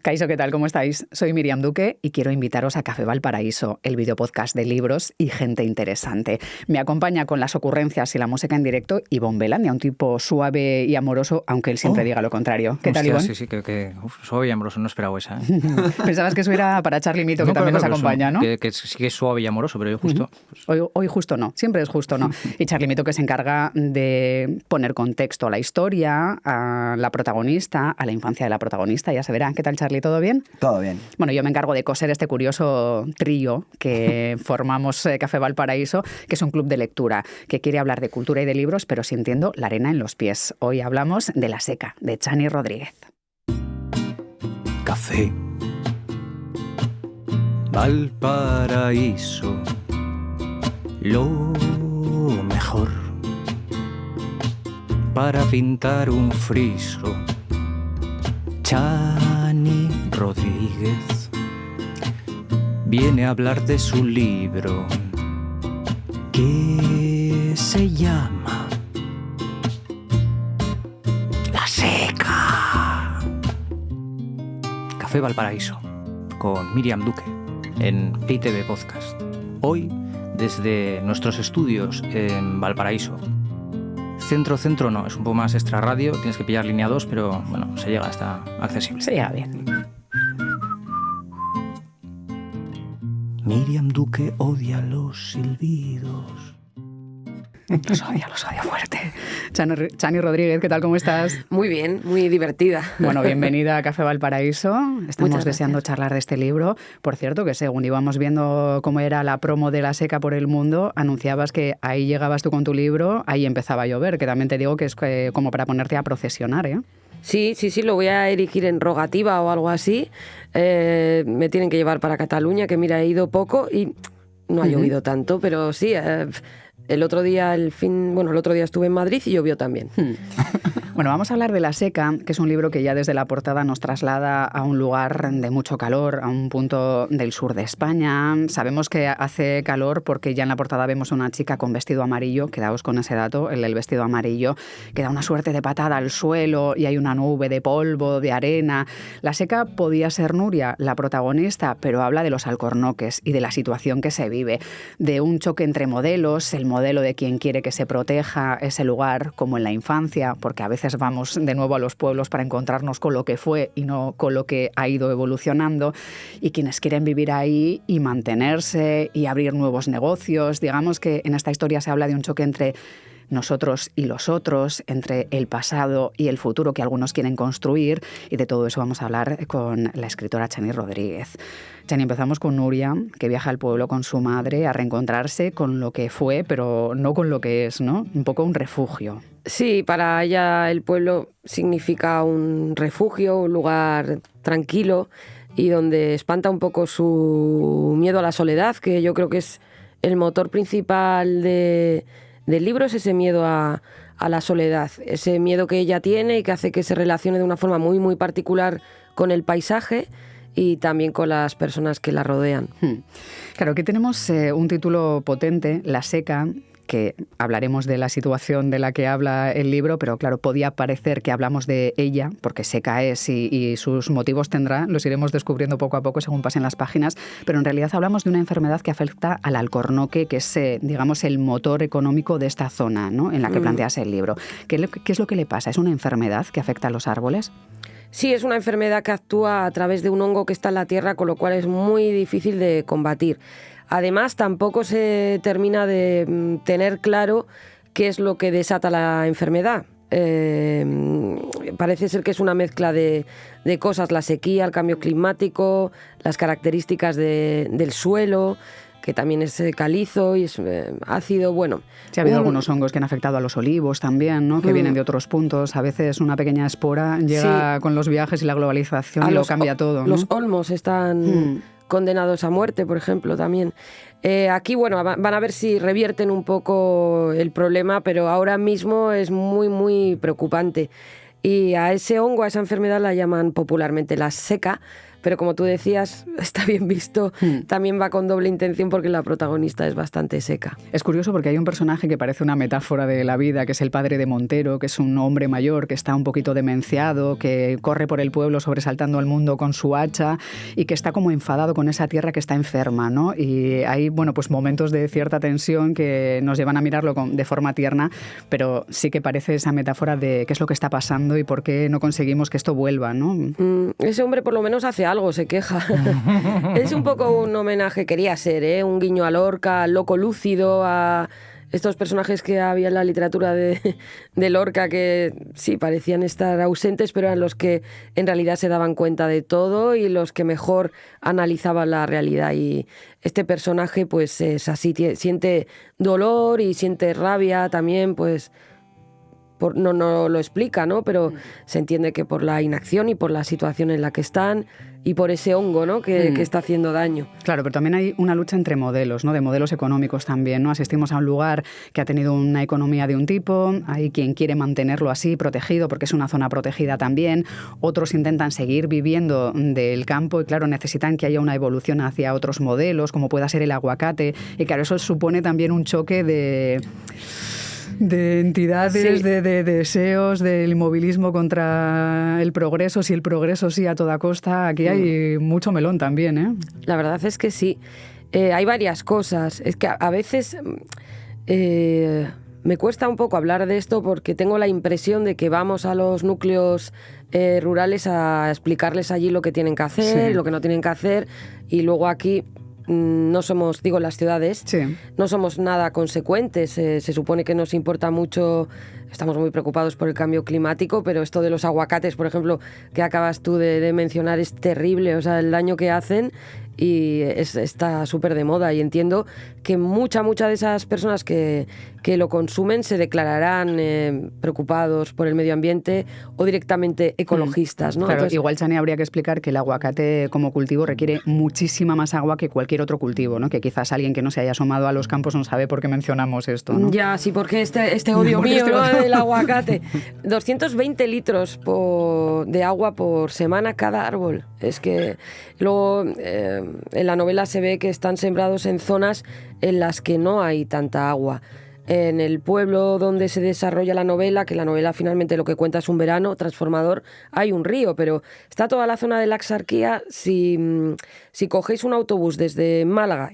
Kaixo, ¿qué tal? ¿Cómo estáis? Soy Miriam Duque y quiero invitaros a Café Valparaíso, el videopodcast de libros y gente interesante. Me acompaña con las ocurrencias y la música en directo Ivonne Belandia, un tipo suave y amoroso, aunque él siempre diga lo contrario. ¿Qué tal, Ivonne? Sí, suave y amoroso, no esperaba esa. Pensabas que eso era para Charly Mito, que también nos acompaña, ¿no? Que sí que es suave y amoroso, pero yo justo... Hoy justo no, siempre es justo no. Y Charly Mito, que se encarga de poner contexto a la historia, a la protagonista, a la infancia de la protagonista, ya se verá. ¿Qué tal, Charly? ¿Todo bien? Todo bien. Bueno, yo me encargo de coser este curioso trío que formamos Café Valparaíso, que es un club de lectura que quiere hablar de cultura y de libros, pero sintiendo la arena en los pies. Hoy hablamos de La seca, de Chani Rodríguez. Café Valparaíso, lo mejor para pintar un friso. Chani Rodríguez viene a hablar de su libro que se llama La seca. Café Valparaíso con Miriam Duque en ITV Podcast. Hoy desde nuestros estudios en Valparaíso. Centro no, es un poco más extra radio, tienes que pillar línea 2, pero bueno, se llega, está accesible. Se llega bien. Miriam Duque odia los silbidos. Los odia fuerte. Chani Rodríguez, ¿qué tal? ¿Cómo estás? Muy bien, muy divertida. Bueno, bienvenida a Café Valparaíso. Estamos deseando charlar de este libro. Por cierto, que según íbamos viendo cómo era la promo de La seca por el mundo, anunciabas que ahí llegabas tú con tu libro, ahí empezaba a llover, que también te digo que es como para ponerte a procesionar, ¿eh? Sí, lo voy a erigir en rogativa o algo así. Me tienen que llevar para Cataluña, que mira, he ido poco y no ha llovido tanto, pero sí... El otro día estuve en Madrid y llovió también. Bueno, vamos a hablar de La seca, que es un libro que ya desde la portada nos traslada a un lugar de mucho calor, a un punto del sur de España. Sabemos que hace calor porque ya en la portada vemos a una chica con vestido amarillo, quedaos con ese dato, el vestido amarillo, que da una suerte de patada al suelo y hay una nube de polvo, de arena. La seca podía ser Nuria, la protagonista, pero habla de los alcornoques y de la situación que se vive, de un choque entre modelos, el modelo de quien quiere que se proteja ese lugar, como en la infancia, porque a veces vamos de nuevo a los pueblos para encontrarnos con lo que fue y no con lo que ha ido evolucionando, y quienes quieren vivir ahí y mantenerse y abrir nuevos negocios. Digamos que en esta historia se habla de un choque entre nosotros y los otros, entre el pasado y el futuro que algunos quieren construir, y de todo eso vamos a hablar con la escritora Chani Rodríguez. Chani, empezamos con Nuria, que viaja al pueblo con su madre a reencontrarse con lo que fue, pero no con lo que es, ¿no? Un poco un refugio. Sí, para ella el pueblo significa un refugio, un lugar tranquilo y donde espanta un poco su miedo a la soledad, que yo creo que es el motor principal del libro, es ese miedo a la soledad, ese miedo que ella tiene y que hace que se relacione de una forma muy, muy particular con el paisaje y también con las personas que la rodean. Claro, aquí tenemos un título potente, La seca, que hablaremos de la situación de la que habla el libro, pero claro, podía parecer que hablamos de ella, porque seca es y sus motivos tendrá, los iremos descubriendo poco a poco según pasen las páginas, pero en realidad hablamos de una enfermedad que afecta al alcornoque, que es, digamos, el motor económico de esta zona, ¿no?, en la que planteas el libro. ¿Qué es lo que le pasa? ¿Es una enfermedad que afecta a los árboles? Sí, es una enfermedad que actúa a través de un hongo que está en la tierra, con lo cual es muy difícil de combatir. Además, tampoco se termina de tener claro qué es lo que desata la enfermedad. Parece ser que es una mezcla de cosas, la sequía, el cambio climático, las características del suelo, que también es calizo y es ácido, bueno. Sí, ha habido algunos hongos que han afectado a los olivos también, ¿no?, que vienen de otros puntos. A veces una pequeña espora llega con los viajes y la globalización y lo cambia todo, ¿no? Los olmos están condenados a muerte, por ejemplo, también. Aquí, bueno, van a ver si revierten un poco el problema, pero ahora mismo es muy, muy preocupante. Y a ese hongo, a esa enfermedad, la llaman popularmente la seca, pero como tú decías, está bien visto, también va con doble intención porque la protagonista es bastante seca. Es curioso porque hay un personaje que parece una metáfora de la vida, que es el padre de Montero, que es un hombre mayor que está un poquito demenciado, que corre por el pueblo sobresaltando al mundo con su hacha y que está como enfadado con esa tierra que está enferma, ¿no? Y hay, bueno, pues momentos de cierta tensión que nos llevan a mirarlo de forma tierna, pero sí que parece esa metáfora de qué es lo que está pasando y por qué no conseguimos que esto vuelva, ¿no? Ese hombre por lo menos hace algo, se queja. Es un poco un homenaje, quería ser, un guiño a Lorca, al loco lúcido, a estos personajes que había en la literatura de Lorca que sí parecían estar ausentes, pero eran los que en realidad se daban cuenta de todo y los que mejor analizaban la realidad. Y este personaje pues es así, siente dolor y siente rabia también, pues no lo explica, ¿no? Pero se entiende que por la inacción y por la situación en la que están y por ese hongo, ¿no? que está haciendo daño. Claro, pero también hay una lucha entre modelos, ¿no? De modelos económicos también, ¿no? Asistimos a un lugar que ha tenido una economía de un tipo, hay quien quiere mantenerlo así, protegido, porque es una zona protegida también, otros intentan seguir viviendo del campo y claro, necesitan que haya una evolución hacia otros modelos, como pueda ser el aguacate, y claro, eso supone también un choque de entidades, sí, de deseos, del inmovilismo contra el progreso, si el progreso sí a toda costa. Aquí hay mucho melón también, ¿eh? La verdad es que sí. Hay varias cosas. Es que a veces me cuesta un poco hablar de esto porque tengo la impresión de que vamos a los núcleos rurales a explicarles allí lo que tienen que hacer, sí, lo que no tienen que hacer, y luego aquí no somos, digo, las ciudades, sí, no somos nada consecuentes. Se supone que nos importa mucho, estamos muy preocupados por el cambio climático, pero esto de los aguacates, por ejemplo, que acabas tú de mencionar, es terrible, o sea, el daño que hacen, y está súper de moda, y entiendo que muchas de esas personas que lo consumen se declararán preocupados por el medio ambiente o directamente ecologistas, ¿no? Claro, entonces, igual, Chani, habría que explicar que el aguacate como cultivo requiere muchísima más agua que cualquier otro cultivo, ¿no? Que quizás alguien que no se haya asomado a los campos no sabe por qué mencionamos esto, ¿no? Ya, sí, porque este odio mío, ¿no? Del aguacate. 220 litros de agua por semana cada árbol. Es que luego en la novela se ve que están sembrados en zonas en las que no hay tanta agua. En el pueblo donde se desarrolla la novela, que la novela finalmente lo que cuenta es un verano transformador, hay un río, pero está toda la zona de la Axarquía. Si cogéis un autobús desde Málaga,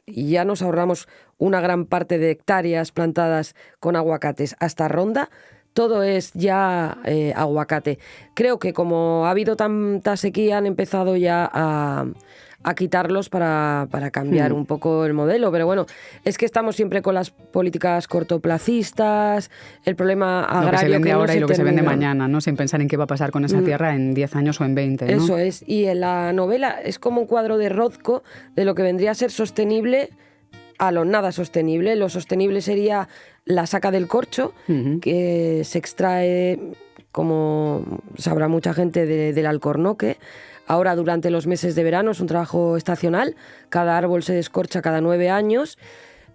y ya nos ahorramos una gran parte de hectáreas plantadas con aguacates, hasta Ronda, todo es ya aguacate. Creo que como ha habido tanta sequía, han empezado ya a quitarlos para cambiar un poco el modelo. Pero bueno, es que estamos siempre con las políticas cortoplacistas, el problema agrario lo que se vende que ahora no se y lo que se vende termina. mañana, ¿no? Sin pensar en qué va a pasar con esa tierra en 10 años o en 20, ¿no? Eso es. Y en la novela es como un cuadro de Rothko de lo que vendría a ser sostenible a lo nada sostenible. Lo sostenible sería la saca del corcho, que se extrae, como sabrá mucha gente, del alcornoque. Ahora, durante los meses de verano, es un trabajo estacional. Cada árbol se descorcha cada 9 años.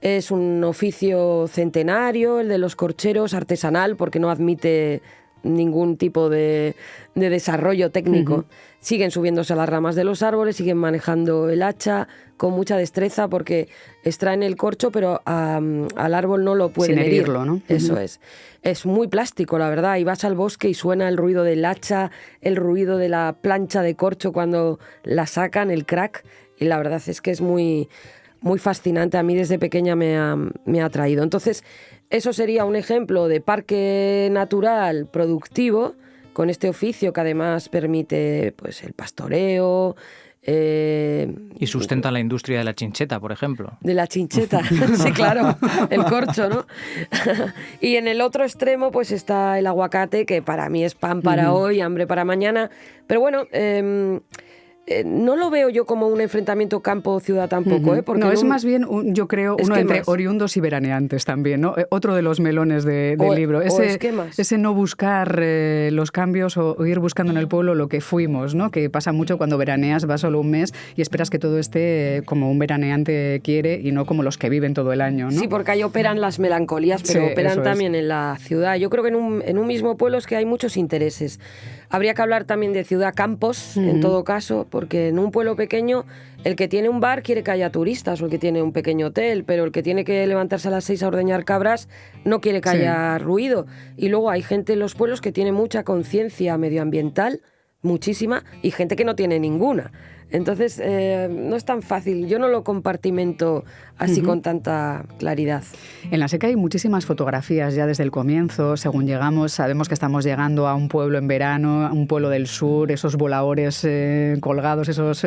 Es un oficio centenario, el de los corcheros, artesanal, porque no admite ningún tipo de desarrollo técnico. Siguen subiéndose a las ramas de los árboles, siguen manejando el hacha con mucha destreza porque extraen el corcho, pero al árbol no lo pueden herir. Sin herirlo, ¿no? Eso es. Es muy plástico, la verdad. Y vas al bosque y suena el ruido del hacha, el ruido de la plancha de corcho cuando la sacan, el crack. Y la verdad es que es muy, muy fascinante. A mí desde pequeña me ha atraído. Entonces, eso sería un ejemplo de parque natural productivo, con este oficio que además permite pues el pastoreo. Y sustenta la industria de la chincheta, por ejemplo. De la chincheta, sí, claro, el corcho, ¿no? Y en el otro extremo pues está el aguacate, que para mí es pan para hoy, hambre para mañana. Pero bueno, no lo veo yo como un enfrentamiento campo-ciudad tampoco, porque no, es más bien, yo creo, uno entre más oriundos y veraneantes también, ¿no? Otro de los melones del libro. Ese no buscar los cambios o ir buscando en el pueblo lo que fuimos, ¿no? Que pasa mucho cuando veraneas, vas solo un mes y esperas que todo esté como un veraneante quiere y no como los que viven todo el año, ¿no? Sí, porque ahí operan las melancolías, pero operan también en la ciudad. Yo creo que en un mismo pueblo es que hay muchos intereses. Habría que hablar también de ciudad-campos, en todo caso, porque en un pueblo pequeño el que tiene un bar quiere que haya turistas, o el que tiene un pequeño hotel, pero el que tiene que levantarse a las 6 a ordeñar cabras no quiere que haya ruido. Y luego hay gente en los pueblos que tiene mucha conciencia medioambiental, muchísima, y gente que no tiene ninguna. Entonces, no es tan fácil. Yo no lo compartimento así con tanta claridad. En La Seca hay muchísimas fotografías ya desde el comienzo. Según llegamos, sabemos que estamos llegando a un pueblo en verano, a un pueblo del sur, esos voladores colgados, esos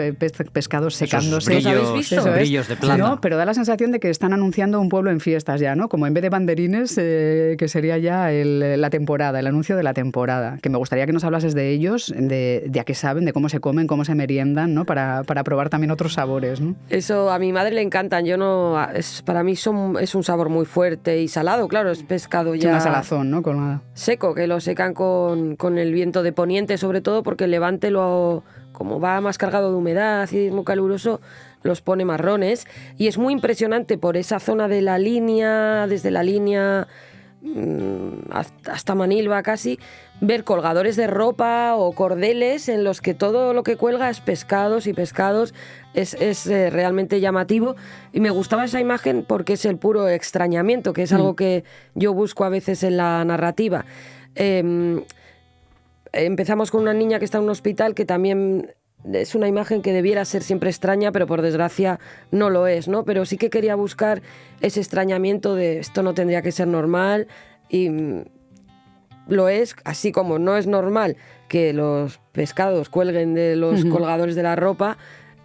pescados secándose. Esos brillos, ¿Habéis visto? brillos de plata. No, pero da la sensación de que están anunciando un pueblo en fiestas ya, ¿no? Como en vez de banderines, que sería ya la temporada, el anuncio de la temporada. Que me gustaría que nos hablases de ellos, de a qué saben, de cómo se comen, cómo se meriendan, ¿no? Para probar también otros sabores, ¿no? Eso a mi madre le encantan. Yo no, para mí es un sabor muy fuerte y salado, claro, es pescado ya. Es una salazón, ¿no? Colmada. Seco, que lo secan con el viento de poniente, sobre todo porque el levante, como va más cargado de humedad y es muy caluroso, los pone marrones. Y es muy impresionante por esa zona de la línea, desde la línea hasta Manilva casi, ver colgadores de ropa o cordeles en los que todo lo que cuelga es pescados y pescados. Es realmente llamativo, y me gustaba esa imagen porque es el puro extrañamiento, que es algo que yo busco a veces en la narrativa. Empezamos con una niña que está en un hospital, que también es una imagen que debiera ser siempre extraña, pero por desgracia no lo es, ¿no? Pero sí que quería buscar ese extrañamiento de esto no tendría que ser normal, y lo es, así como no es normal que los pescados cuelguen de los colgadores de la ropa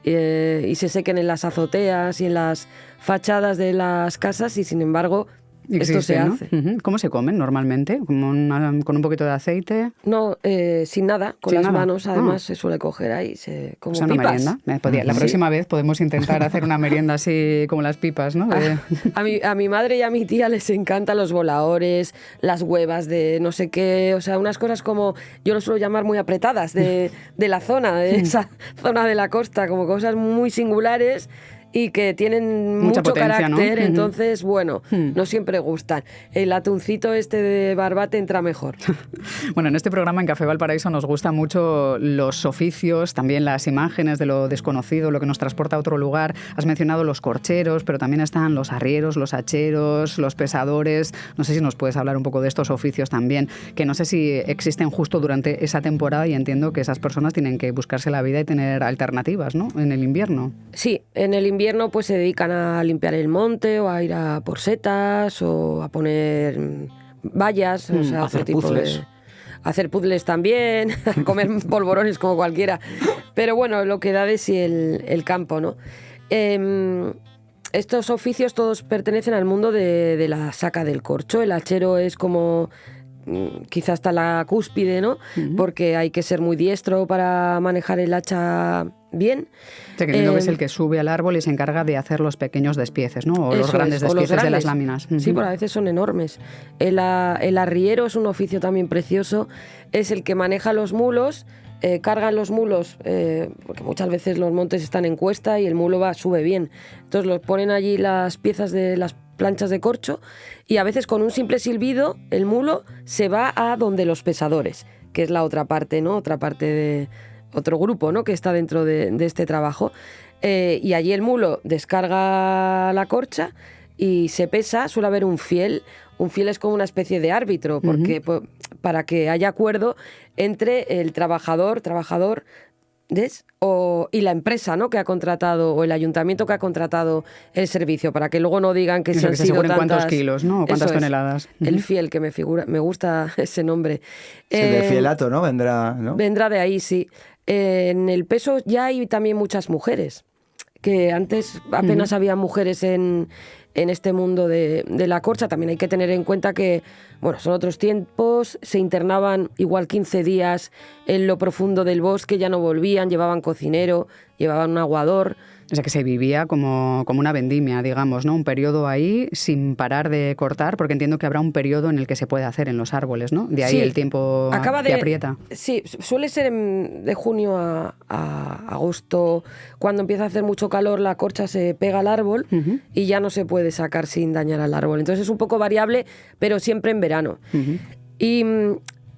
y se sequen en las azoteas y en las fachadas de las casas, y sin embargo esto se hace. ¿Cómo se comen normalmente? ¿Con un poquito de aceite? No, sin nada, con sin las nada. manos además se suele coger ahí, como una pipas. Merienda. La próxima vez podemos intentar hacer una merienda así como las pipas, ¿no? A mi madre y a mi tía les encantan los voladores, las huevas de no sé qué, o sea, unas cosas como, yo lo suelo llamar muy apretadas de la zona, de esa zona de la costa, como cosas muy singulares y que tienen mucha mucho potencia, carácter, ¿no? entonces, bueno, no siempre gustan. El atuncito este de Barbate entra mejor. Bueno, en este programa en Café Valparaíso nos gustan mucho los oficios, también las imágenes de lo desconocido, lo que nos transporta a otro lugar. Has mencionado los corcheros, pero también están los arrieros, los hacheros, los pesadores. No sé si nos puedes hablar un poco de estos oficios también, que no sé si existen justo durante esa temporada, y entiendo que esas personas tienen que buscarse la vida y tener alternativas, ¿no? En el invierno. Sí, en el invierno pues se dedican a limpiar el monte, o a ir a por setas, o a poner vallas, o sea, hacer otro tipo puzzles. Hacer puzzles también, a comer polvorones como cualquiera. Pero bueno, lo que da de sí el campo, ¿no? Estos oficios todos pertenecen al mundo de la saca del corcho. El hachero es como quizás hasta la cúspide, ¿no? Porque hay que ser muy diestro para manejar el hacha bien. O sea, que entiendo que es el que sube al árbol y se encarga de hacer los pequeños despieces, ¿no? O los grandes despieces de las láminas. Sí, pero a veces son enormes. El arriero es un oficio también precioso. Es el que maneja los mulos, cargan los mulos, porque muchas veces los montes están en cuesta y el mulo sube bien. Entonces los ponen allí las piezas de las planchas de corcho, y a veces con un simple silbido el mulo se va a donde los pesadores, que es la otra parte, ¿no? Otra parte de otro grupo, ¿no? Que está dentro de este trabajo. Y allí el mulo descarga la corcha y se pesa. Suele haber un fiel. Un fiel es como una especie de árbitro, porque para que haya acuerdo entre el trabajador y la empresa, ¿no? Que ha contratado, o el ayuntamiento que ha contratado el servicio, para que luego no digan que se han sido tantas... cuántos kilos, ¿no? O cuántas toneladas. El fiel, que me gusta ese nombre. Sí, de fielato, ¿no? Vendrá de ahí, sí. En el peso ya hay también muchas mujeres, que antes apenas había mujeres en este mundo de la corcha. También hay que tener en cuenta que, bueno, son otros tiempos, se internaban igual 15 días en lo profundo del bosque, ya no volvían, llevaban cocinero, llevaban un aguador. O sea, que se vivía como una vendimia, digamos, ¿no? Un periodo ahí sin parar de cortar, porque entiendo que habrá un periodo en el que se puede hacer en los árboles, ¿no? De ahí sí, el tiempo que aprieta. Sí, suele ser de junio a agosto. Cuando empieza a hacer mucho calor, la corcha se pega al árbol y ya no se puede sacar sin dañar al árbol. Entonces es un poco variable, pero siempre en verano. Y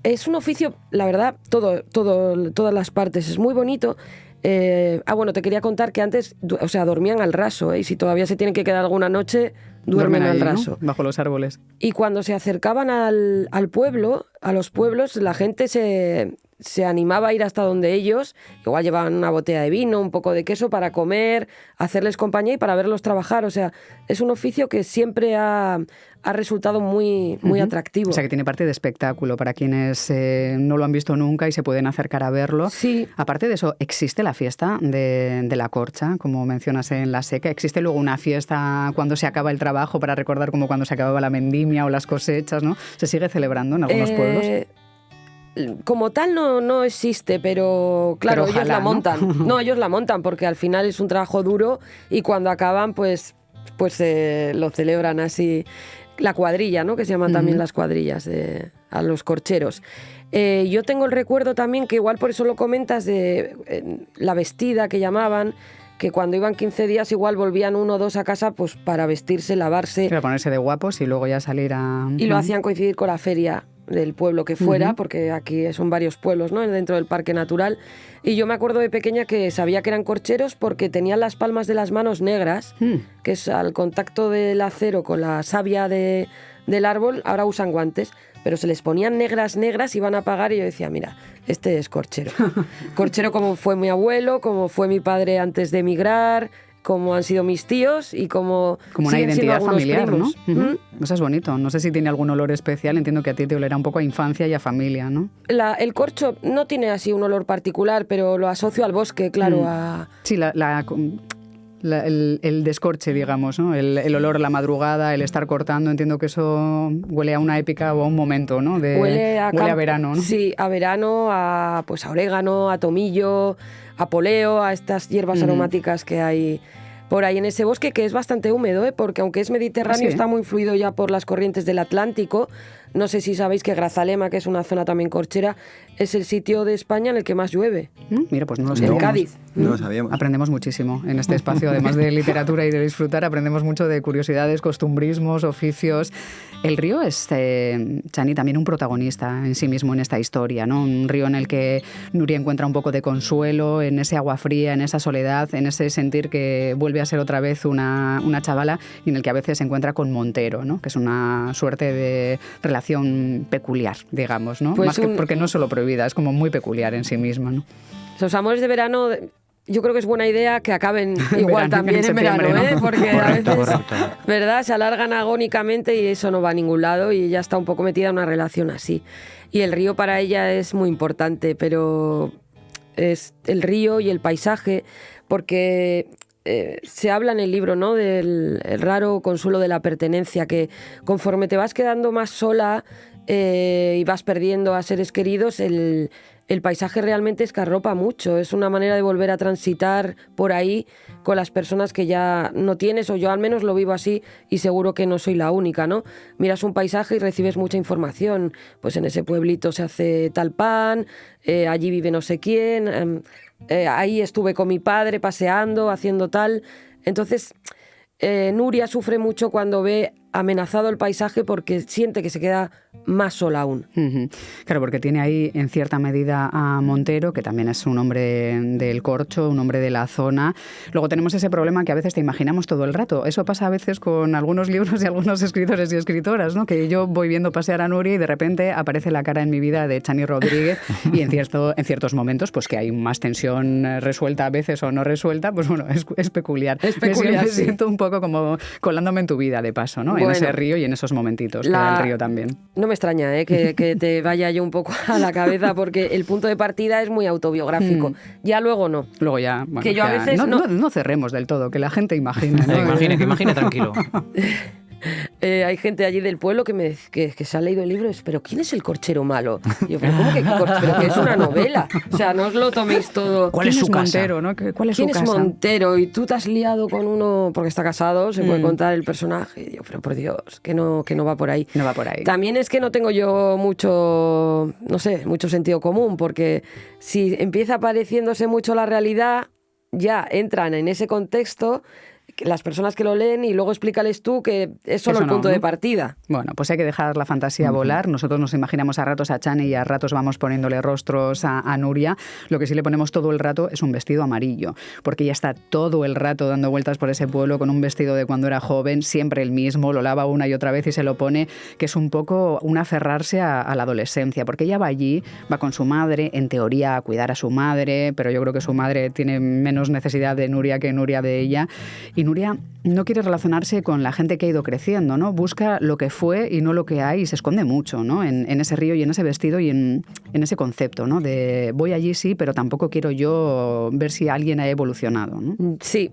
es un oficio, la verdad, todas las partes, es muy bonito. Bueno, te quería contar que antes, dormían al raso, y si todavía se tienen que quedar alguna noche, duermen al raso. ¿No? Bajo los árboles. Y cuando se acercaban al pueblo, a los pueblos, la gente se animaba a ir hasta donde ellos, igual llevaban una botella de vino, un poco de queso para comer, hacerles compañía y para verlos trabajar. O sea, es un oficio que siempre ha resultado muy, muy atractivo. O sea, que tiene parte de espectáculo para quienes no lo han visto nunca y se pueden acercar a verlo. Sí. Aparte de eso, ¿existe la fiesta de la corcha, como mencionas en La Seca? ¿Existe luego una fiesta cuando se acaba el trabajo para recordar como cuando se acababa la vendimia o las cosechas, ¿no? ¿Se sigue celebrando en algunos pueblos? Como tal no existe, pero claro, pero ojalá, ellos la montan. ¿no? Ellos la montan porque al final es un trabajo duro y cuando acaban pues lo celebran así. La cuadrilla, ¿no? Que se llaman también las cuadrillas a los corcheros. Yo tengo el recuerdo también, que igual por eso lo comentas, de la vestida que llamaban, que cuando iban 15 días igual volvían 1 o 2 a casa pues para vestirse, lavarse. Para ponerse de guapos y luego ya salir a... Y lo hacían coincidir con la feria del pueblo que fuera, porque aquí son varios pueblos, ¿no? Dentro del parque natural. Y yo me acuerdo de pequeña que sabía que eran corcheros porque tenían las palmas de las manos negras, que es al contacto del acero con la savia del árbol. Ahora usan guantes, pero se les ponían negras, iban a pagar y yo decía, mira, este es corchero. Corchero como fue mi abuelo, como fue mi padre antes de emigrar, como han sido mis tíos y como una identidad familiar, primos, ¿no? Eso es bonito. No sé si tiene algún olor especial. Entiendo que a ti te olerá un poco a infancia y a familia, ¿no? El corcho no tiene así un olor particular, pero lo asocio al bosque, claro. Sí, el descorche, digamos, ¿no? El olor a la madrugada, el estar cortando, entiendo que eso huele a una épica o a un momento, ¿no? Huele a verano, ¿no? Sí, a verano, a orégano, a tomillo, a poleo, a estas hierbas aromáticas que hay por ahí en ese bosque, que es bastante húmedo, porque aunque es mediterráneo, está muy influido ya por las corrientes del Atlántico. No sé si sabéis que Grazalema, que es una zona también corchera, es el sitio de España en el que más llueve. Mira, pues no lo sabíamos. En Cádiz. No lo sabíamos. Aprendemos muchísimo en este espacio, además de literatura y de disfrutar, aprendemos mucho de curiosidades, costumbrismos, oficios. El río es, Chani, también un protagonista en sí mismo en esta historia, ¿no? Un río en el que Nuria encuentra un poco de consuelo, en ese agua fría, en esa soledad, en ese sentir que vuelve a ser otra vez una chavala y en el que a veces se encuentra con Montero, ¿no? Que es una suerte de relación peculiar, digamos, ¿no? Pues más que porque no es solo prohibida, es como muy peculiar en sí misma, ¿no? Los amores de verano, yo creo que es buena idea que acaben igual también en verano, ¿no? Porque a veces, ¿verdad? Se alargan agónicamente y eso no va a ningún lado y ella está un poco metida en una relación así. Y el río para ella es muy importante, pero es el río y el paisaje, porque se habla en el libro, ¿no? Del el raro consuelo de la pertenencia, que conforme te vas quedando más sola y vas perdiendo a seres queridos, el paisaje realmente escarropa mucho. Es una manera de volver a transitar por ahí con las personas que ya no tienes, o yo al menos lo vivo así y seguro que no soy la única, ¿no? Miras un paisaje y recibes mucha información. Pues en ese pueblito se hace tal pan, allí vive no sé quién, ahí estuve con mi padre paseando, haciendo tal. Entonces, Nuria sufre mucho cuando ve amenazado el paisaje porque siente que se queda más sola aún. Claro, porque tiene ahí en cierta medida a Montero, que también es un hombre del corcho, un hombre de la zona. Luego tenemos ese problema que a veces te imaginamos todo el rato. Eso pasa a veces con algunos libros y algunos escritores y escritoras, ¿no? Que yo voy viendo pasear a Nuria y de repente aparece la cara en mi vida de Chani Rodríguez y en ciertos momentos pues que hay más tensión resuelta a veces o no resuelta, pues bueno, es peculiar. Es peculiar, me siento un poco como colándome en tu vida de paso, ¿no? Bueno, en ese río y en esos momentitos que da el río también. No me extraña que te vaya yo un poco a la cabeza porque el punto de partida es muy autobiográfico. Ya luego no. Luego ya, bueno, que yo a veces no cerremos del todo, que la gente imagine, ¿no? Que imagine tranquilo. Hay gente allí del pueblo que se ha leído el libro y dice, pero ¿quién es el corchero malo? Y yo, pero ¿cómo que pero que es una novela? O sea, no os lo toméis todo. ¿Cuál es su casa? Montero, ¿no? ¿Cuál es su casa? ¿Quién es Montero? Y tú te has liado con uno porque está casado, se puede contar el personaje. Y yo, pero por Dios, que no va por ahí. No va por ahí. También es que no tengo yo mucho sentido común, porque si empieza pareciéndose mucho la realidad, ya entran en ese contexto las personas que lo leen y luego explícales tú que es solo el punto de partida. Bueno, pues hay que dejar la fantasía volar. Nosotros nos imaginamos a ratos a Chani y a ratos vamos poniéndole rostros a Nuria. Lo que sí le ponemos todo el rato es un vestido amarillo, porque ella está todo el rato dando vueltas por ese pueblo con un vestido de cuando era joven, siempre el mismo, lo lava una y otra vez y se lo pone, que es un poco un aferrarse a la adolescencia, porque ella va allí, va con su madre, en teoría a cuidar a su madre, pero yo creo que su madre tiene menos necesidad de Nuria que Nuria de ella. Y Nuria no quiere relacionarse con la gente que ha ido creciendo, ¿no? Busca lo que fue y no lo que hay y se esconde mucho, ¿no? En ese río y en ese vestido y en ese concepto, ¿no? De voy allí sí, pero tampoco quiero yo ver si alguien ha evolucionado, ¿no? Sí.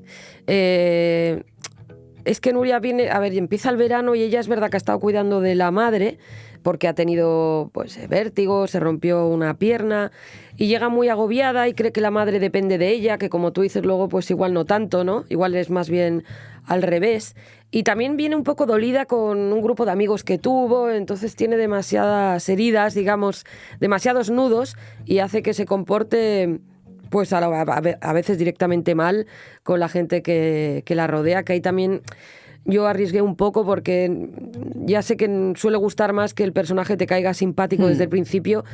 Es que Nuria viene, a ver, empieza el verano y ella es verdad que ha estado cuidando de la madre porque ha tenido pues vértigo, se rompió una pierna y llega muy agobiada y cree que la madre depende de ella, que como tú dices luego pues igual no tanto, ¿no? Igual es más bien al revés. Y también viene un poco dolida con un grupo de amigos que tuvo, entonces tiene demasiadas heridas, digamos, demasiados nudos y hace que se comporte pues a veces directamente mal con la gente que la rodea, que ahí también yo arriesgué un poco porque ya sé que suele gustar más que el personaje te caiga simpático desde el principio.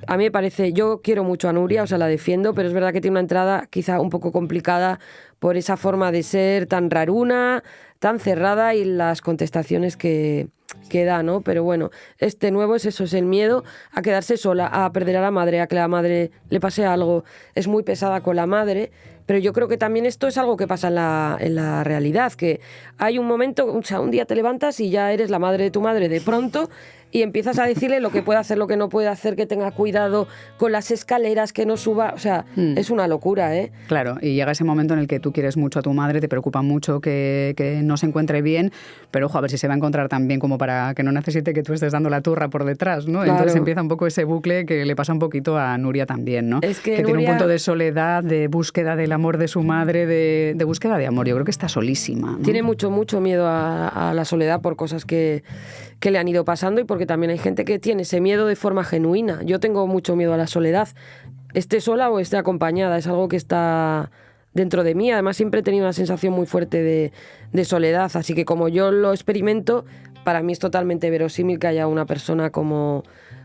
A mí me parece, yo quiero mucho a Nuria, o sea, la defiendo, pero es verdad que tiene una entrada quizá un poco complicada por esa forma de ser tan raruna, tan cerrada y las contestaciones que da, ¿no? Pero bueno, este nuevo es eso, es el miedo a quedarse sola, a perder a la madre, a que la madre le pase algo. Es muy pesada con la madre, pero yo creo que también esto es algo que pasa en la realidad, que hay un momento, o sea, un día te levantas y ya eres la madre de tu madre de pronto y empiezas a decirle lo que puede hacer, lo que no puede hacer, que tenga cuidado con las escaleras, que no suba, o sea, es una locura, ¿eh? Claro, y llega ese momento en el que tú quieres mucho a tu madre, te preocupa mucho que no se encuentre bien, pero ojo, a ver si se va a encontrar tan bien como para que no necesite que tú estés dando la turra por detrás, ¿no? Claro. Entonces empieza un poco ese bucle que le pasa un poquito a Nuria también, ¿no? Es que tiene Nuria... un punto de soledad, de búsqueda del amor de su madre, de búsqueda de amor. Yo creo que está solísima, ¿no? Tiene mucho miedo a la soledad por cosas que le han ido pasando y porque también hay gente que tiene ese miedo de forma genuina. Yo tengo mucho miedo a la soledad, esté sola o esté acompañada, es algo que está dentro de mí. Además siempre he tenido una sensación muy fuerte de soledad, así que como yo lo experimento, para mí es totalmente verosímil que haya una persona como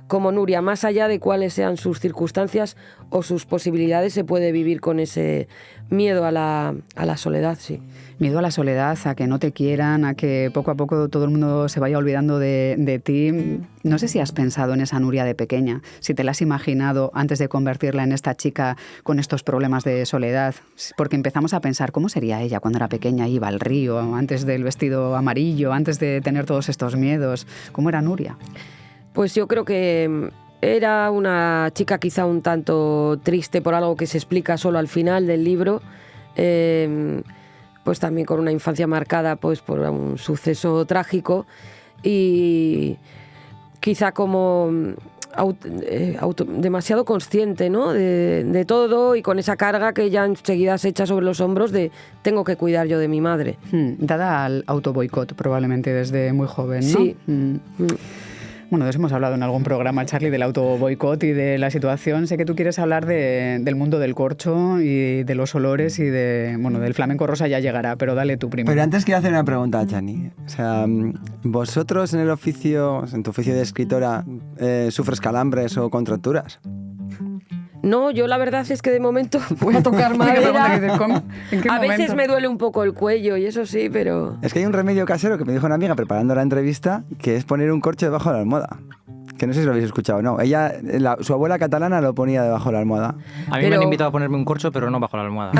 Nuria, más allá de cuáles sean sus circunstancias o sus posibilidades, se puede vivir con ese miedo a la soledad, sí. Miedo a la soledad, a que no te quieran, a que poco a poco todo el mundo se vaya olvidando de ti. No sé si has pensado en esa Nuria de pequeña, si te la has imaginado antes de convertirla en esta chica con estos problemas de soledad, porque empezamos a pensar cómo sería ella cuando era pequeña, iba al río, antes del vestido amarillo, antes de tener todos estos miedos. ¿Cómo era Nuria? Pues yo creo que era una chica quizá un tanto triste por algo que se explica solo al final del libro, pues también con una infancia marcada pues por un suceso trágico y quizá como demasiado consciente, ¿no? de todo y con esa carga que ya enseguida se echa sobre los hombros de tengo que cuidar yo de mi madre. Dada al autoboicot probablemente desde muy joven, ¿no? Sí. Bueno, de eso hemos hablado en algún programa, Charly, del autoboicot y de la situación. Sé que tú quieres hablar del mundo del corcho y de los olores y del flamenco rosa ya llegará, pero dale tú primero. Pero antes quiero hacer una pregunta, Chani. O sea, ¿vosotros en tu oficio de escritora, sufres calambres o contracturas? No, yo la verdad es que de momento voy a tocar madera. ¿En qué a veces momento? me duele un poco el cuello y eso sí, pero... Es que hay un remedio casero que me dijo una amiga preparando la entrevista, que es poner un corcho debajo de la almohada. Que no sé si lo habéis escuchado o no. Ella, su abuela catalana lo ponía debajo de la almohada. A mí me han invitado a ponerme un corcho, pero no bajo la almohada.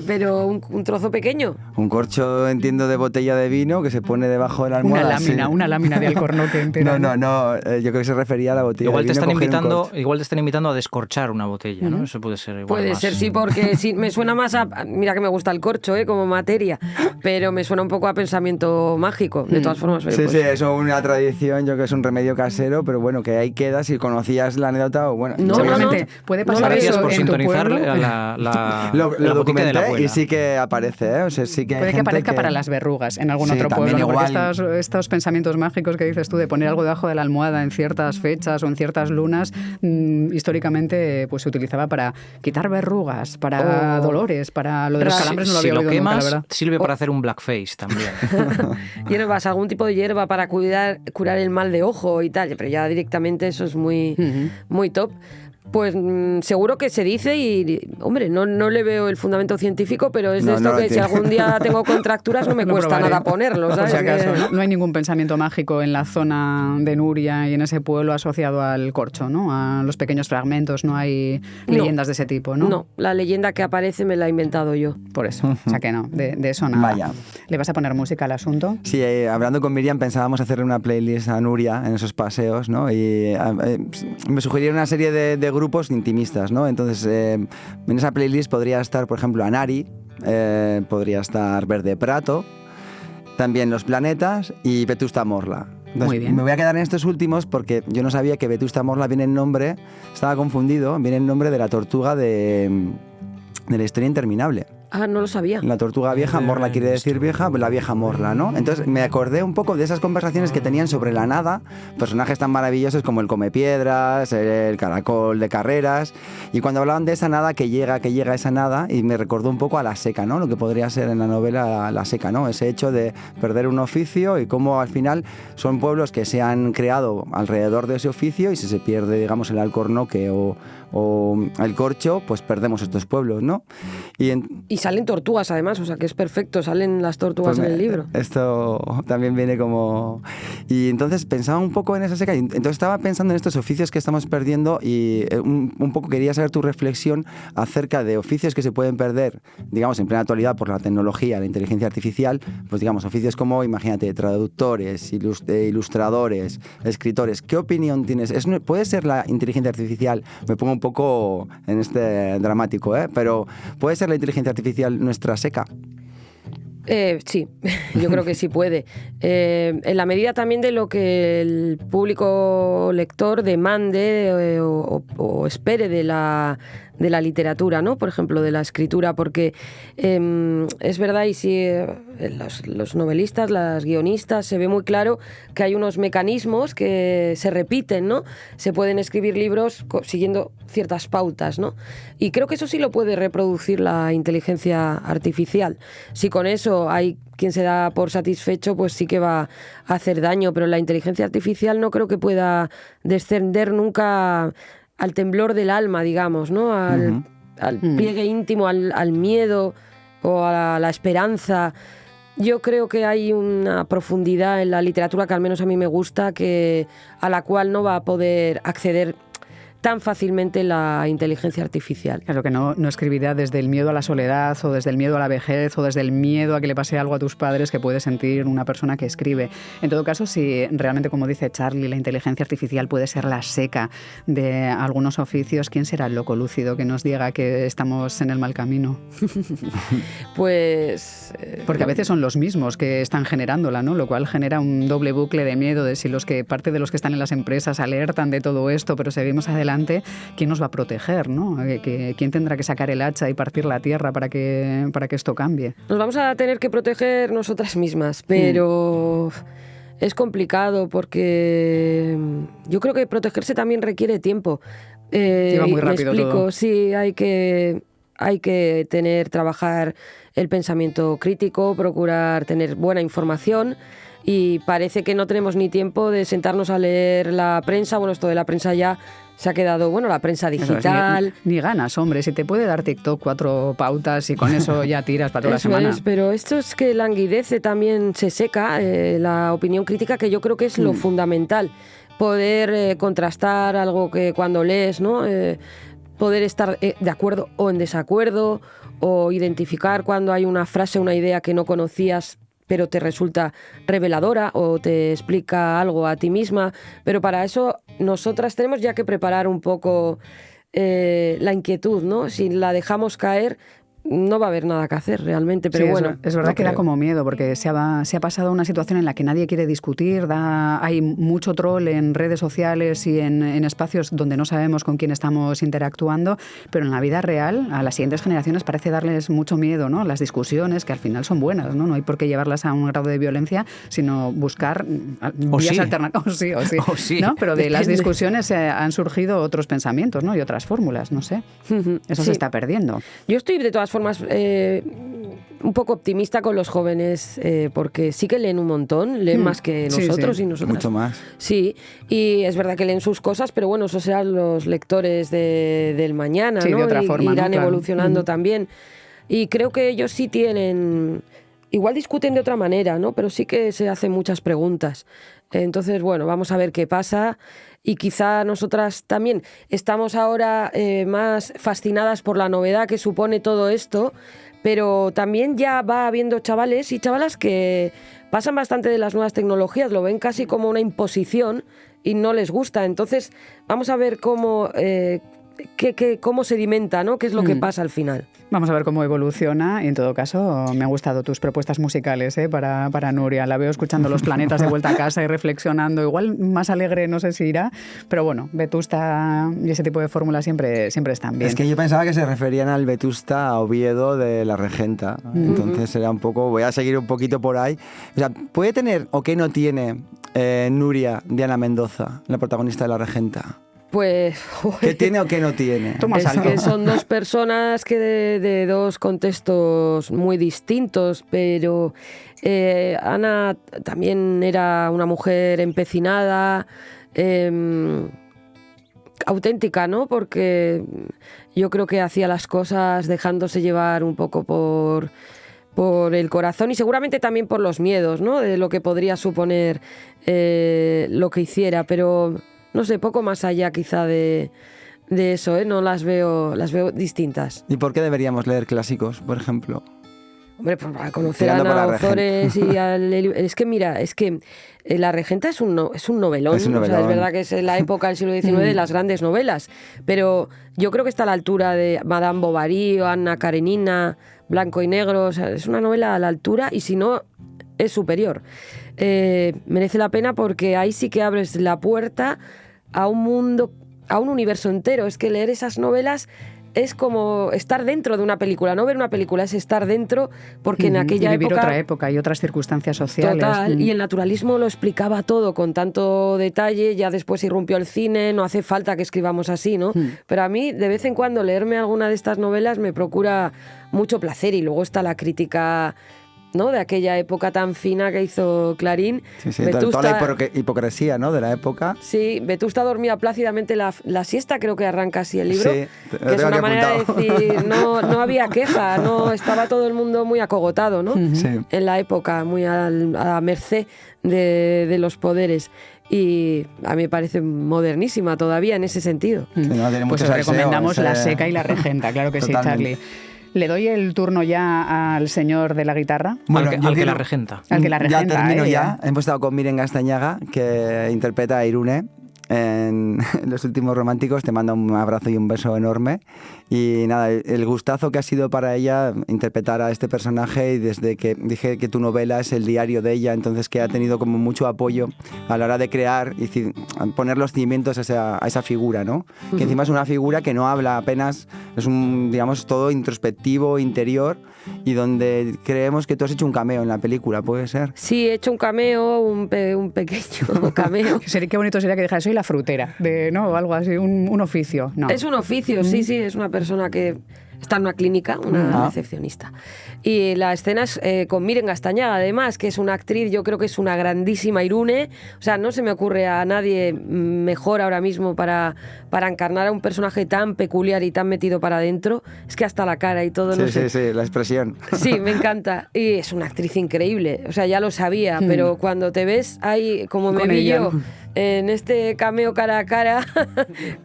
Pero un trozo pequeño. Un corcho, entiendo, de botella de vino que se pone debajo de la almohada. Una lámina de alcornoque entera. No, yo creo que se refería a la botella Igual de vino. Igual te están invitando a descorchar una botella, ¿no? Eso puede ser igual. Puede ser, sí, porque sí, me suena más a... Mira que me gusta el corcho, como materia, pero me suena un poco a pensamiento mágico, de todas formas. Sí, sí, eso es una tradición, yo que es un remedio casero, pero bueno, que ahí queda si conocías la anécdota o bueno. Seguramente puede pasar Gracias eso por en tu sintonizar pueblo. Lo la botica de la documenté abuela. y sí que aparece, ¿eh? O sea, sí que hay Puede que gente aparezca para las verrugas en algún Sí, otro también pueblo, ¿no? Porque igual. estos pensamientos mágicos que dices tú de poner algo debajo de la almohada en ciertas fechas o en ciertas lunas, históricamente pues se utilizaba para quitar verrugas, para dolores, para lo de los calambres no lo Si había lo oído nunca, la quemas, verdad. sirve para hacer un blackface también. Hierbas, algún tipo de hierba para curar el mal de ojo y tal, pero ya directamente eso es muy, muy top. Pues seguro que se dice y, hombre, no le veo el fundamento científico, pero es de No, esto no que lo si tiene. algún día tengo contracturas no me Lo cuesta probaré. nada ponerlo, Por ¿sabes? si acaso, Que- no hay ningún pensamiento mágico en la zona de Nuria y en ese pueblo asociado al corcho, ¿no? A los pequeños fragmentos, no hay leyendas de ese tipo, ¿no? No, la leyenda que aparece me la he inventado yo. Por eso, o sea que no, de eso nada. Vaya. ¿Le vas a poner música al asunto? Sí, hablando con Miriam pensábamos hacerle una playlist a Nuria en esos paseos, ¿no? Y me sugirieron una serie de grupos intimistas, ¿no? Entonces, en esa playlist podría estar, por ejemplo, Anari, podría estar Verde Prato, también Los Planetas y Vetusta Morla. Entonces, Muy bien. me voy a quedar en estos últimos porque yo no sabía que Vetusta Morla viene en nombre, estaba confundido, viene en nombre de la tortuga de la historia interminable. Ah, no lo sabía. La tortuga vieja, Morla quiere decir vieja, pues la vieja Morla, ¿no? Entonces me acordé un poco de esas conversaciones que tenían sobre la nada, personajes tan maravillosos como el Comepiedras, el Caracol de Carreras, y cuando hablaban de esa nada que llega esa nada, y me recordó un poco a La Seca, ¿no? Lo que podría ser en la novela La Seca, ¿no? Ese hecho de perder un oficio y cómo al final son pueblos que se han creado alrededor de ese oficio y si se pierde, digamos, el Alcornoque o el Corcho, pues perdemos estos pueblos, ¿no? Y salen tortugas además, o sea que es perfecto, salen las tortugas Pues en el libro. Esto también viene como... Y entonces pensaba un poco en esa seca, y entonces estaba pensando en estos oficios que estamos perdiendo y un poco quería saber tu reflexión acerca de oficios que se pueden perder, digamos, en plena actualidad por la tecnología, la inteligencia artificial, pues digamos, oficios como, imagínate, traductores, ilustradores, escritores. ¿Qué opinión tienes? ¿Puede ser la inteligencia artificial? Me pongo un poco en este dramático, pero ¿puede ser la inteligencia artificial nuestra seca? Sí, yo creo que sí puede. En la medida también de lo que el público lector demande o espere de la literatura, ¿no? Por ejemplo, de la escritura, porque es verdad, y sí, los novelistas, las guionistas, se ve muy claro que hay unos mecanismos que se repiten, ¿no? Se pueden escribir libros siguiendo ciertas pautas, ¿no? Y creo que eso sí lo puede reproducir la inteligencia artificial. Si con eso hay quien se da por satisfecho, pues sí que va a hacer daño, pero la inteligencia artificial no creo que pueda descender nunca al temblor del alma, digamos, ¿no? Al pliegue íntimo, al miedo o a la esperanza. Yo creo que hay una profundidad en la literatura que al menos a mí me gusta, a la cual no va a poder acceder tan fácilmente la inteligencia artificial. Claro que no escribirá desde el miedo a la soledad o desde el miedo a la vejez o desde el miedo a que le pase algo a tus padres que puede sentir una persona que escribe. En todo caso, si realmente, como dice Charlie, la inteligencia artificial puede ser la seca de algunos oficios, ¿quién será el loco lúcido que nos diga que estamos en el mal camino? Pues... Porque a veces son los mismos que están generándola, ¿no? Lo cual genera un doble bucle de miedo de si parte de los que están en las empresas alertan de todo esto, pero seguimos adelante, ¿quién nos va a proteger, ¿no? ¿Quién tendrá que sacar el hacha y partir la tierra para que esto cambie? Nos vamos a tener que proteger nosotras mismas, pero es complicado porque yo creo que protegerse también requiere tiempo. Lleva muy rápido me explico, todo. Sí, hay que trabajar el pensamiento crítico, procurar tener buena información. Y parece que no tenemos ni tiempo de sentarnos a leer la prensa. Bueno, esto de la prensa ya se ha quedado, la prensa digital. Ni ganas, hombre. Si te puede dar TikTok 4 pautas y con eso ya tiras para toda la semana. Pero esto es que languidece, también se seca la opinión crítica, que yo creo que es lo fundamental. Poder contrastar algo que cuando lees, ¿no? Poder estar de acuerdo o en desacuerdo, o identificar cuando hay una frase, una idea que no conocías, pero te resulta reveladora o te explica algo a ti misma. Pero para eso nosotras tenemos ya que preparar un poco la inquietud, ¿no? Si la dejamos caer, no va a haber nada que hacer realmente, pero sí, bueno. Es verdad no que da creo. como miedo, porque se ha pasado una situación en la que nadie quiere discutir, hay mucho troll en redes sociales y en espacios donde no sabemos con quién estamos interactuando, pero en la vida real a las siguientes generaciones parece darles mucho miedo, ¿no? Las discusiones, que al final son buenas, ¿no? No hay por qué llevarlas a un grado de violencia, sino buscar vías alternativas. O sí, ¿no? Pero de las discusiones han surgido otros pensamientos, ¿no? Y otras fórmulas, no sé. Eso se está perdiendo. Yo estoy de todas formas un poco optimista con los jóvenes, porque sí que leen un montón, leen más que nosotros y nosotras. Mucho más. Sí, y es verdad que leen sus cosas, pero bueno, esos serán los lectores del mañana, sí, ¿no? De otra forma, irán ¿no? Claro. evolucionando también. Y creo que ellos sí tienen... Igual discuten de otra manera, ¿no? Pero sí que se hacen muchas preguntas. Entonces, bueno, vamos a ver qué pasa. Y quizá nosotras también estamos ahora más fascinadas por la novedad que supone todo esto, pero también ya va habiendo chavales y chavalas que pasan bastante de las nuevas tecnologías, lo ven casi como una imposición y no les gusta. Entonces, vamos a ver cómo sedimenta, ¿no? ¿Qué es lo que pasa al final? Vamos a ver cómo evoluciona y en todo caso me han gustado tus propuestas musicales para Nuria. La veo escuchando Los Planetas de vuelta a casa y reflexionando. Igual más alegre no sé si irá, pero bueno, Vetusta y ese tipo de fórmulas siempre están bien. Es que yo pensaba que se referían al Vetusta a Oviedo de La Regenta. Entonces era un poco, voy a seguir un poquito por ahí. O sea, ¿puede tener o qué no tiene Nuria Diana Mendoza, la protagonista de La Regenta? Pues... ¿Qué tiene o qué no tiene? Toma es salto. que son dos personas que de dos contextos muy distintos, pero Ana también era una mujer empecinada, auténtica, ¿no? Porque yo creo que hacía las cosas dejándose llevar un poco por el corazón y seguramente también por los miedos, ¿no? De lo que podría suponer lo que hiciera, pero... No sé, poco más allá quizá de eso, ¿eh? No las veo distintas. ¿Y por qué deberíamos leer clásicos, por ejemplo? Hombre, pues para conocer a Ana Ozores y es que mira, es que La Regenta es un novelón. Es un novelón. O sea, es verdad que es la época del siglo XIX de las grandes novelas, pero yo creo que está a la altura de Madame Bovary o Anna Karenina, Blanco y Negro. O sea, es una novela a la altura y si no, es superior. Merece la pena porque ahí sí que abres la puerta a un mundo, a un universo entero. Es que leer esas novelas es como estar dentro de una película, no ver una película, es estar dentro, porque en aquella y vivir época... otra época y otras circunstancias sociales. Total, y el naturalismo lo explicaba todo con tanto detalle, ya después irrumpió el cine, no hace falta que escribamos así, ¿no? Pero a mí, de vez en cuando, leerme alguna de estas novelas me procura mucho placer, y luego está la crítica... ¿no? De aquella época tan fina que hizo Clarín. Sí, Vetusta, toda la hipocresía, ¿no? De la época. Sí, Vetusta dormía plácidamente la siesta, creo que arranca así el libro. Sí, que es una manera de decir, no había queja, no estaba todo el mundo muy acogotado, ¿no? Sí. En la época, muy a merced de los poderes. Y a mí me parece modernísima todavía en ese sentido. Sí, no, tiene Pues mucho os salseo, recomendamos La Seca y La Regenta, claro que Totalmente. sí, Charlie. Le doy el turno ya al señor de la guitarra. Bueno, al que la regenta. Al que la regenta. Ya termino ya. Hemos estado con Miren Gastañaga, que interpreta a Irune en Los Últimos Románticos. Te manda un abrazo y un beso enorme. Y nada, el gustazo que ha sido para ella interpretar a este personaje, y desde que dije que tu novela es el diario de ella, entonces que ha tenido como mucho apoyo a la hora de crear y poner los cimientos a esa figura, ¿no? Que encima es una figura que no habla apenas, es un, digamos, todo introspectivo, interior, y donde creemos que tú has hecho un cameo en la película, ¿puede ser? Sí, he hecho un cameo, un pequeño cameo. Qué bonito sería que dijera, soy la frutera, ¿no? O algo así, un oficio. No. Es un oficio, sí, es una persona que está en una clínica, una recepcionista. Y la escena es con Miren Gastañaga, además, que es una actriz, yo creo que es una grandísima Irune. O sea, no se me ocurre a nadie mejor ahora mismo para encarnar a un personaje tan peculiar y tan metido para adentro. Es que hasta la cara y todo, Sí, no sé. sí, la expresión. Sí, me encanta. Y es una actriz increíble. O sea, ya lo sabía, pero cuando te ves ahí, como me Con vi ella, yo, ¿no? en este cameo cara a cara,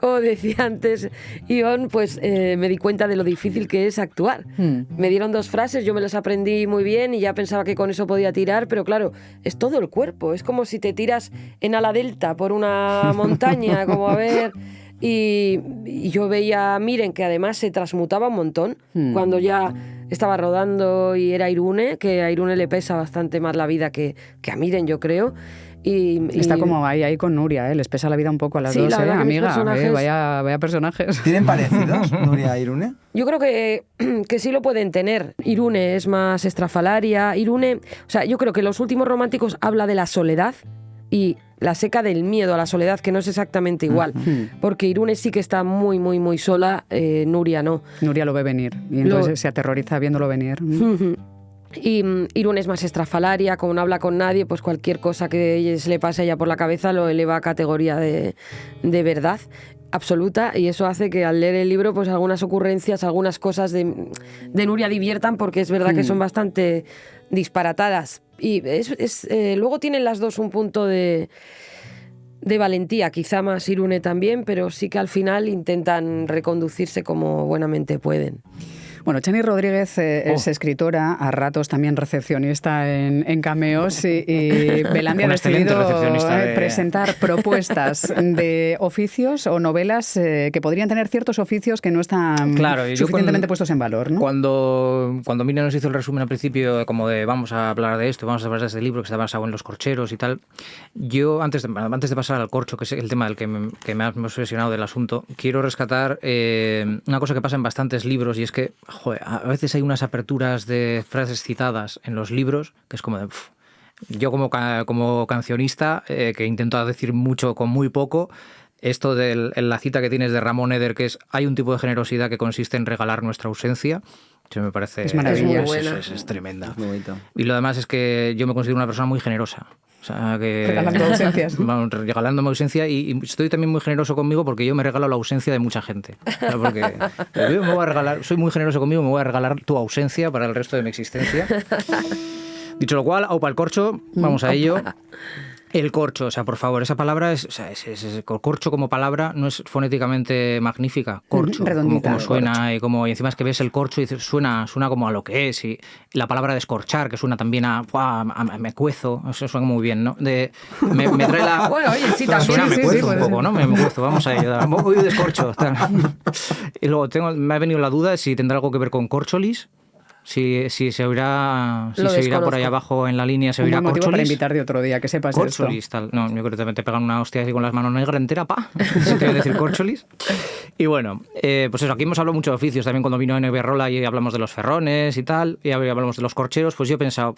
como decía antes Ivonne, pues me di cuenta de lo difícil que es actuar. Me dieron 2 frases, yo me las aprendí muy bien y ya pensaba que con eso podía tirar, pero claro, es todo el cuerpo. Es como si te tiras en ala delta por una montaña, como a ver... Y yo veía a Miren, que además se transmutaba un montón cuando ya estaba rodando y era Irune, que a Irune le pesa bastante más la vida que a Miren, yo creo. Y está como ahí con Nuria, les pesa la vida un poco a las dos, amiga, vaya personajes. ¿Tienen parecidos, Nuria e Irune? Yo creo que sí lo pueden tener. Irune es más estrafalaria. Irune, o sea, yo creo que Los últimos románticos habla de la soledad y La seca del miedo a la soledad, que no es exactamente igual. Porque Irune sí que está muy, muy, muy sola, Nuria no. Nuria lo ve venir y entonces se aterroriza viéndolo venir. Y Irune es más estrafalaria, como no habla con nadie, pues cualquier cosa que se le pase a ella por la cabeza lo eleva a categoría de verdad absoluta, y eso hace que al leer el libro pues algunas ocurrencias, algunas cosas de Nuria diviertan, porque es verdad que son bastante disparatadas. Y luego tienen las dos un punto de valentía, quizá más Irune también, pero sí que al final intentan reconducirse como buenamente pueden. Bueno, Chani Rodríguez es escritora, a ratos también recepcionista en cameos, y Belandia ha decidido presentar propuestas de oficios o novelas que podrían tener ciertos oficios que no están suficientemente puestos en valor, ¿no? Cuando Miriam nos hizo el resumen al principio, como de vamos a hablar de esto, vamos a hablar de este libro que está basado en los corcheros y tal, yo antes de pasar al corcho, que es el tema del que me ha obsesionado del asunto, quiero rescatar una cosa que pasa en bastantes libros, y es que joder, a veces hay unas aperturas de frases citadas en los libros que es como de... Yo como cancionista, que intento decir mucho con muy poco, esto de la cita que tienes de Ramón Eder, que es: hay un tipo de generosidad que consiste en regalar nuestra ausencia. Eso me parece... Es maravilloso. Es tremenda. Es muy bonito. Y lo demás es que yo me considero una persona muy generosa. O sea, que regalando ausencias. Regalándome ausencia, y estoy también muy generoso conmigo porque yo me regalo la ausencia de mucha gente. Porque yo me voy a regalar, soy muy generoso conmigo, me voy a regalar tu ausencia para el resto de mi existencia. Dicho lo cual, aupa el corcho, vamos a ello. El corcho, o sea, por favor, esa palabra corcho como palabra no es fonéticamente magnífica. Corcho, como suena, corcho. Y encima es que ves el corcho y dices, suena como a lo que es, y la palabra descorchar, que suena también a me cuezo, eso suena muy bien, ¿no? Me trae la... Bueno, oye, sí, también. Suena, me cuezo un poco, ¿no? Me cuezo, vamos a ello. Voy de descorcho. Y luego me ha venido la duda de si tendrá algo que ver con corcholis. Si se oirá por ahí abajo en la línea, se oirá un motivo corcholis. Para invitarte otro día, que sepas corcholis, esto. Tal. No, yo creo que te pegan una hostia así con las manos negras entera, si te voy a decir corcholis. Y bueno, pues eso, aquí hemos hablado mucho de oficios, también cuando vino N.B. Rolla y hablamos de los ferrones y tal, y hablamos de los corcheros, pues yo he pensado...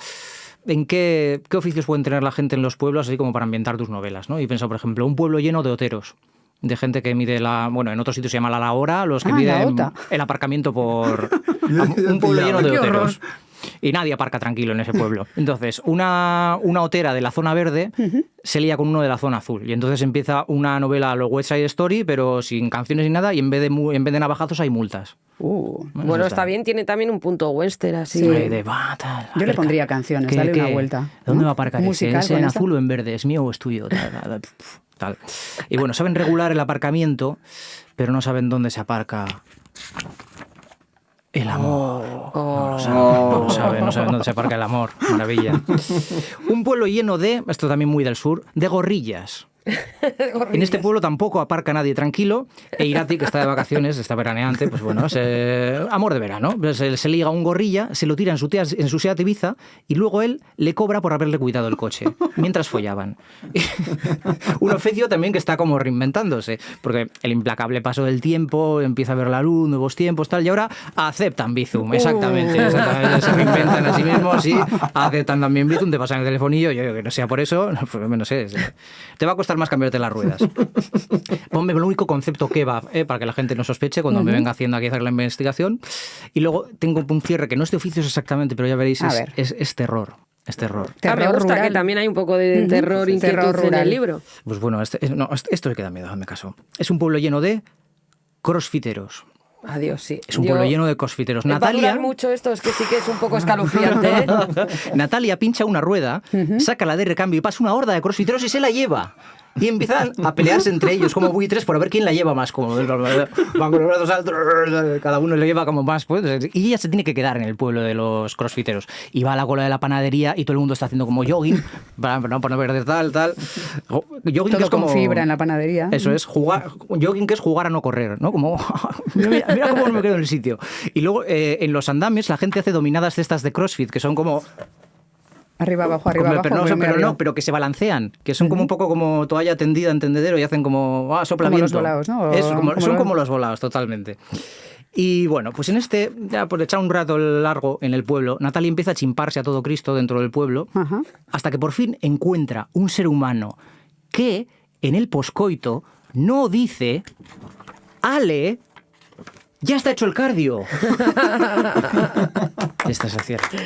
¿En qué oficios pueden tener la gente en los pueblos, así como para ambientar tus novelas, ¿no? Y he pensado, por ejemplo, un pueblo lleno de oteros. De gente que mide en otros sitios se llama la hora, los que miden el aparcamiento por... un pueblo lleno de oteros. Y nadie aparca tranquilo en ese pueblo. Entonces, una otera de la zona verde se lía con uno de la zona azul. Y entonces empieza una novela a lo West Side Story, pero sin canciones ni nada, y en vez de navajazos hay multas. Bueno, está bien, tiene también un punto western así. Sí. Yo le pondría canciones, dale una vuelta. ¿Dónde va a aparcar ese? ¿Es en azul o en verde? ¿Es mío o es tuyo? Tal. Y bueno, saben regular el aparcamiento, pero no saben dónde se aparca el amor. No saben dónde se aparca el amor. Maravilla. Un pueblo lleno esto también muy del sur, de gorrillas. En este pueblo tampoco aparca nadie tranquilo, e Irati, que está de vacaciones, está veraneante, pues bueno, amor de verano. Se liga a un gorrilla, se lo tira en su Seat Ibiza, y luego él le cobra por haberle cuidado el coche, mientras follaban. Un oficio también que está como reinventándose, porque el implacable paso del tiempo, empieza a ver la luz, nuevos tiempos, tal, y ahora aceptan Bizum, exactamente, se reinventan a sí mismos y aceptan también Bizum, te pasan el telefonillo, yo que no sea por eso, pues no sé, te va a costar más cambiarte las ruedas. Ponme el único concepto kebab, para que la gente no sospeche cuando me venga haciendo aquí a hacer la investigación. Y luego tengo un cierre que no es de oficios exactamente, pero ya veréis, es terror. Es terror. Me gusta rural. Que también hay un poco de terror, inquietud en el libro. Pues bueno, esto es que da miedo, hazme caso. Es un pueblo lleno de crossfiteros. Adiós, sí. Es un pueblo lleno de crossfiteros. Natalia... Va a durar mucho esto, es que sí que es un poco escalofriante, ¿eh? Natalia pincha una rueda, saca la de recambio y pasa una horda de crossfiteros y se la lleva. Y empiezan a pelearse entre ellos como buitres por a ver quién la lleva más cómodo. Van con los brazos altos, cada uno le lleva como más, pues, y ella se tiene que quedar en el pueblo de los crossfiteros. Y va a la cola de la panadería y todo el mundo está haciendo como jogging, para no perder tal. Jogging Todo que es como, con fibra en la panadería. Eso es, jogging que es jugar a no correr, ¿no? Como, mira cómo no me quedo en el sitio. Y luego en los andamios la gente hace dominadas cestas de CrossFit, que son como... Arriba, abajo, arriba, abajo. Pero que se balancean, que son como un poco como toalla tendida en tendedero y hacen como soplamiento. Como los volados, ¿no? Son como los volados, totalmente. Y bueno, pues ya por echar un rato largo en el pueblo, Natalie empieza a chimparse a todo Cristo dentro del pueblo, hasta que por fin encuentra un ser humano que en el poscoito no dice: Ale, ya está hecho el cardio. Esta es cierto.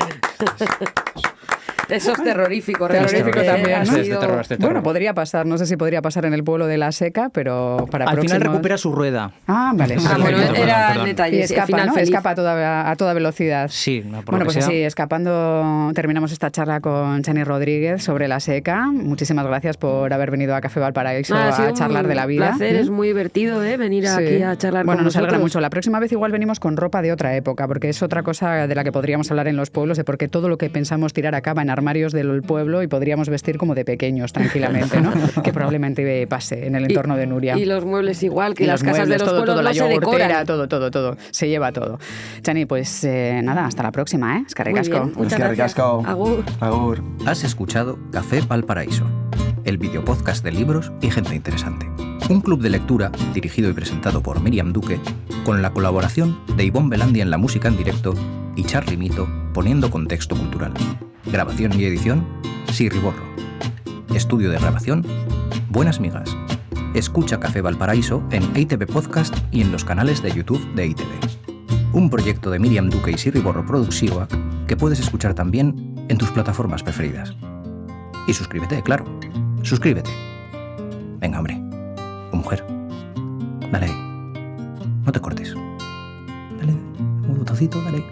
Eso es terrorífico. Terrorífico también, ¿no? Este terror. Bueno, podría pasar, no sé si podría pasar en el pueblo de La Seca, pero para al próximos... final recupera su rueda. Ah, vale. Bueno, era el detalle. Y escapa, ¿no? Escapa a toda velocidad. Sí, bueno, pues así, escapando, terminamos esta charla con Chani Rodríguez sobre La Seca. Muchísimas gracias por haber venido a Café Valparaíso a charlar de la vida. Placer, es muy divertido venir aquí a charlar con nos nosotros. alegra mucho. La próxima vez igual venimos con ropa de otra época, porque es otra cosa de la que podríamos hablar en los pueblos, de por qué todo lo que pensamos tirar acaba en armarios del pueblo y podríamos vestir como de pequeños tranquilamente, ¿no? Que probablemente pase en el entorno de Nuria. Y los muebles igual, que las casas de los pueblos todo, no se decoran. Todo, se lleva todo. Chani, pues nada, hasta la próxima, ¿eh? Eskerrik asko. Muchas gracias. Agur. Agur. Has escuchado Café Valparaíso, el videopodcast de libros y gente interesante. Un club de lectura dirigido y presentado por Miriam Duque, con la colaboración de Ivonne Belandia en la música en directo y Charly Mito poniendo contexto cultural. Grabación y edición, Sirri Borro. Estudio de grabación, Buenas Migas. Escucha Café Valparaíso en ITV Podcast y en los canales de YouTube de ITV. Un proyecto de Miriam Duque y Sirri Borro Produccióak que puedes escuchar también en tus plataformas preferidas. Y suscríbete, claro. Suscríbete. Venga, hombre. O mujer. Dale. No te cortes. Dale. Un botoncito, dale.